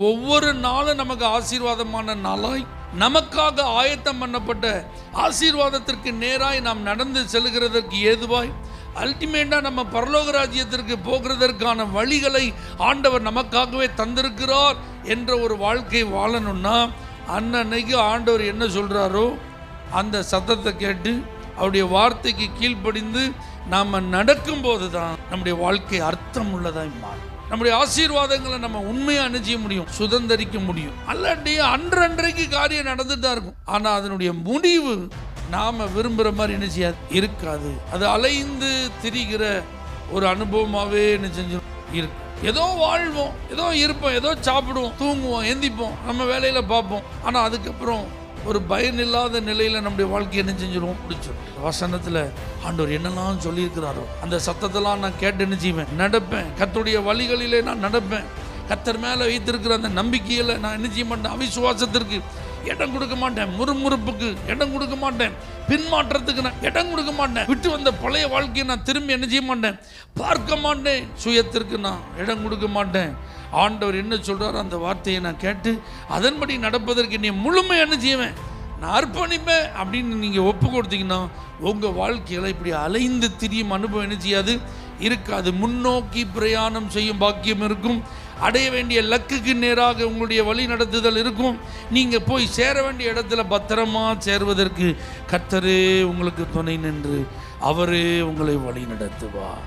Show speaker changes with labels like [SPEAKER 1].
[SPEAKER 1] ஒவ்வொரு நாளும் நமக்கு ஆசீர்வாதமான நாளாய், நமக்காக ஆயத்தம் பண்ணப்பட்ட ஆசீர்வாதத்திற்கு நேராய் நாம் நடந்து செல்கிறதற்கு ஏதுவாய், அல்டிமேட்டா நம்ம பரலோக ராஜ்யத்திற்கு போகிறதற்கான வழிகளை ஆண்டவர் நமக்காகவே தந்திருக்கிறார் என்ற ஒரு வாழ்க்கை வாழணும்னா, அன்னைக்கு ஆண்டவர் என்ன சொல்றாரோ அந்த சத்தத்தை கேட்டு அவருடைய வார்த்தைக்கு கீழ்ப்படிந்து நாம நடக்கும்போது தான் நம்முடைய வாழ்க்கை அர்த்தம் உள்ளதாய் மாறும். நம்முடைய ஆசீர்வாதங்களை நம்ம உண்மையா அணிஞ்சிக்க முடியும், சுதந்திரிக்க முடியும். அல்லாட்டி அன்றைக்கு காரியம் நடந்துட்டு தான் இருக்கும், ஆனா அதனுடைய முடிவு நாம விரும்புற மாதிரி என்ன செய்யாது, இருக்காது. அது அலைந்து திரிகிற ஒரு அனுபவமாவே என்ன செஞ்சோம் இருக்கு. ஏதோ வாழ்வோம், ஏதோ இருப்போம், ஏதோ சாப்பிடுவோம், தூங்குவோம், எந்திப்போம், நம்ம வேலையில பார்ப்போம். ஆனா அதுக்கப்புறம் ஒரு பயன் இல்லாத நிலையில நம்முடைய வாழ்க்கையை என்ன செஞ்சிருவோம், பிடிச்சிடும். வசனத்துல ஆண்டவர் என்னெல்லாம் சொல்லியிருக்கிறாரோ அந்த சத்தத்தெல்லாம் நான் கேட்டு என்ன செய்வேன், நடப்பேன். கர்த்தருடைய வழிகளிலே நான் நடப்பேன். கர்த்தர் மேல வைத்திருக்கிற அந்த நம்பிக்கையில நான் என்ன செய்ய மாட்டேன், அவிசுவாசத்திற்கு இடம் கொடுக்க மாட்டேன், முறுமுறுப்புக்கு இடம் கொடுக்க மாட்டேன், பின்மாற்றத்துக்கு நான் இடம் கொடுக்க மாட்டேன். விட்டு வந்த பழைய வாழ்க்கையை நான் திரும்பி என்ன செய்ய மாட்டேன், பார்க்க மாட்டேன். சுயத்திற்கு நான் இடம் கொடுக்க மாட்டேன். ஆண்டவர் என்ன சொல்றாரோ அந்த வார்த்தையை நான் கேட்டு அதன்படி நடப்பதற்கு நீ முழுமை என்ன செய்வேன், நான் அர்ப்பணிப்பேன் அப்படின்னு நீங்க ஒப்பு கொடுத்தீங்கன்னா உங்க வாழ்க்கையில இப்படி அலைந்து திரியும் அனுபவம் என்ன செய்யாது, இருக்காது. முன்னோக்கி பிரயாணம் செய்யும் பாக்கியம் இருக்கும். அடைய வேண்டிய லக்குக்கு நேராக உங்களுடைய வழி நடத்துதல் இருக்கும். நீங்க போய் சேர வேண்டிய இடத்துல பத்திரமா சேர்வதற்கு கர்த்தரே உங்களுக்கு துணை நின்று அவரே உங்களை வழி நடத்துவார்.